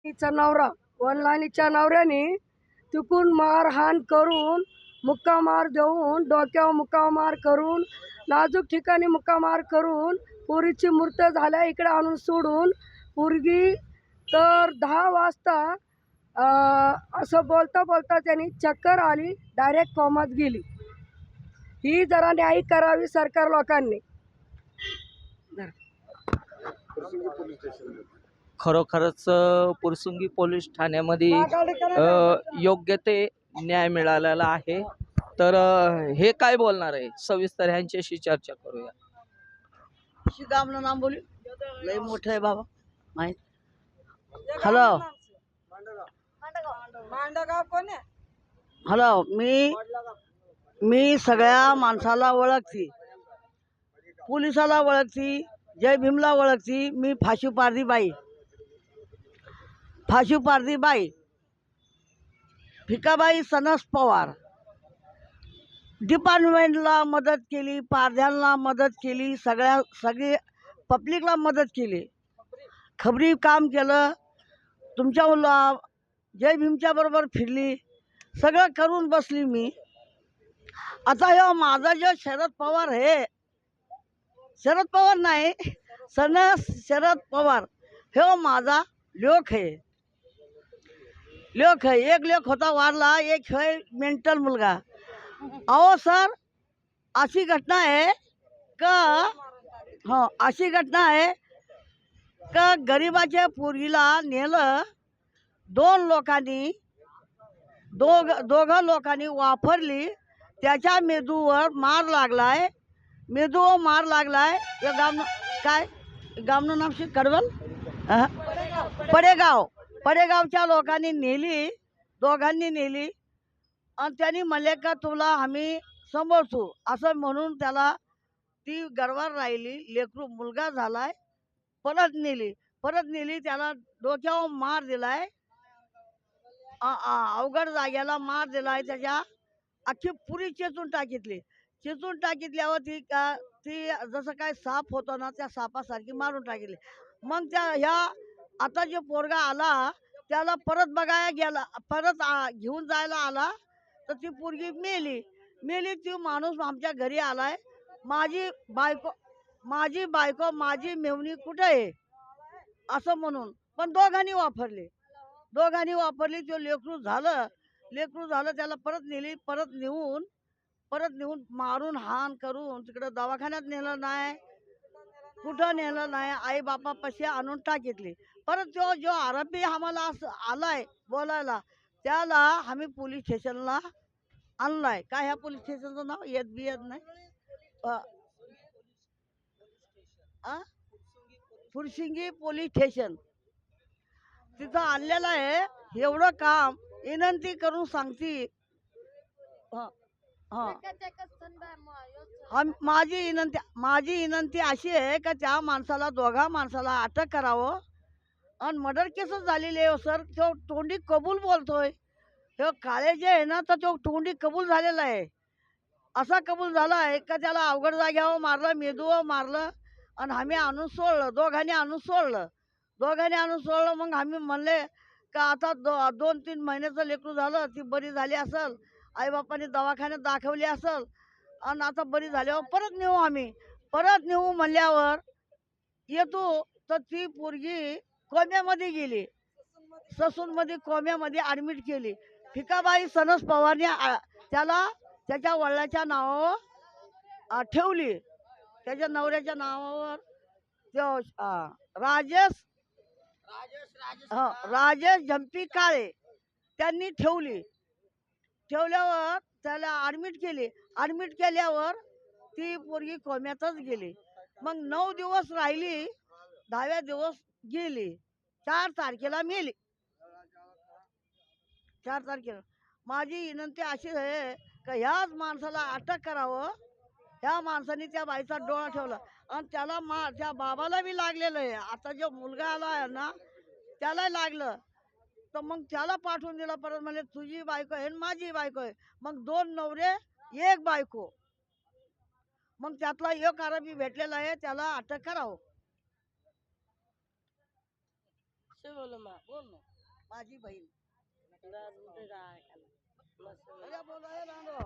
तिचा नवरा वनलानीच्या नवऱ्याने तिकून मारहाण करून मुक्कामार देऊन डोक्यावर मुक्कामार करून नाजूक ठिकाणी मुक्कामार करून पोरीची मृत झाल्या इकडे आणून सोडून पोरगी तर 10 वाजता असं बोलता बोलता त्यांनी चक्कर आली, डायरेक्ट कोमात गेली. ही जरा न्याय करावी सरकार लोकांनी. खरोखरच पुरसुंगी पोलीस ठाण्यामध्ये योग्य ते न्याय मिळालेला आहे. तर हे काय बोलणार आहे सविस्तर ह्यांच्याशी चर्चा करूया. गामनं नाम बोली लय मोठं आहे बाबा माहित. हॅलो हॅलो मी सगळ्या माणसाला ओळखती, पोलिसाला ओळखती, जय भीमला ओळखती. मी फाशी पारधी बाई भिकाबाई सनस पवार डिपार्टमेंटला मदत केली, पारध्यांना मदत केली, सगळी पब्लिकला मदत केली, खबरी काम केलं, तुमच्या जय भीमच्या बरोबर फिरली, सगळं करून बसली मी. आता हे माझा जो शरद पवार आहे, शरद पवार नाही सनस शरद पवार, हे माझा लेख आहे. एक लेख होता वारला, एक है मेंटल मुलगा. अहो सर अशी घटना आहे का, अशी घटना आहे का गरिबाच्या पोरीला नेलं, दोघं लोकांनी वापरली, त्याच्या मेंदूवर मार लागलाय. या गामनं नाव कडवल पडेगावच्या लोकांनी नेली, दोघांनी नेली. आणि त्यांनी म्हणले का तुला आम्ही सांभाळतो असं म्हणून त्याला ती गरवार राहिली. लेकरू मुलगा झालाय, परत नेली त्याला डोक्यावर मार दिलाय, अवघड जाग्याला मार दिलाय. त्याच्या अख्खी पुरी चेचून टाकीतल्यावर ती जसं काय साप होतो ना, त्या सापासारखी मारून टाकितली. मग ह्या आता जो पोरगा आला त्याला परत बघायला गेला, परत घेऊन जायला आला, तर ती पोरगी मेली. ती माणूस आमच्या घरी आलाय, माझी बायको माझी मेवणी कुठे आहे असं म्हणून. पण दोघांनी वापरली. तो लेकरू झालं, त्याला परत नेली, परत नेऊन मारून हाण करून तिकडं दवाखान्यात नेलं नाही, कुठं नेलं नाही, आई बापापाशी आणून टाकीतली. परत तो जो आरोपी आम्हाला आलाय बोलायला, त्याला आम्ही पोलीस स्टेशनला आणलाय. काय ह्या पोलीस स्टेशनचं नाव येत नाही, फुरसिंगी पोलीस स्टेशन, तिथं आणलेलं आहे. एवढं काम विनंती करून सांगती. माझी विनंती अशी आहे का त्या माणसाला, दोघा माणसाला अटक करावं. आणि मर्डर केसच झालेली आहे सर. तो तोंडी कबूल बोलतोय, हे काळे जे आहे ना, तर तो तोंडी कबूल झालेला आहे. असा कबूल झाला आहे का त्याला अवघड जाग्यावर मारलं, मेंदूवर मारलं, आणि आम्ही आणून सोडलं. दोघांनी आणून सोडलं. मग आम्ही म्हणले का आता 2-3 महिन्याचं लेकरू झालं, ती बरी झाली असेल, आईबापाने दवाखान्यात दाखवली असेल, आणि आता बरी झाल्यावर परत नेऊ म्हणल्यावर येतो, तर ती पोरगी कोम्यामध्ये गेली, ससूनमध्ये कोम्यामध्ये ॲडमिट केली. भिकाबाई सनस पवारने त्याला त्याच्या वडिलाच्या नावावर ठेवली, त्याच्या नवऱ्याच्या नावावर. तो राजेश झंपी काळे त्यांनी ठेवल्यावर त्याला ॲडमिट केल्यावर ती पोरगी कोम्यातच गेली. मग 9 दिवस राहिली, 10व्या दिवस गेली, 4 तारखेला मेली. 4 तारखेला माझी विनंती अशी आहे का ह्याच माणसाला अटक करावं. ह्या माणसाने त्या बाईचा डोळा ठेवला, आणि त्याला त्या बाबाला बी लागलेलं आहे. आता जो मुलगा आला आहे ना, त्याला लागलं, तर मग त्याला पाठवून दिला. परत म्हणजे तुझी बायको आहे माझी बायको आहे, मग 2 नवरे 1 बायको. मग त्यातला एक आरोपी भेटलेला आहे, त्याला अटक करावं. बोलो माँ बोल ना माझी बहीण अरे बोलो हे रांडो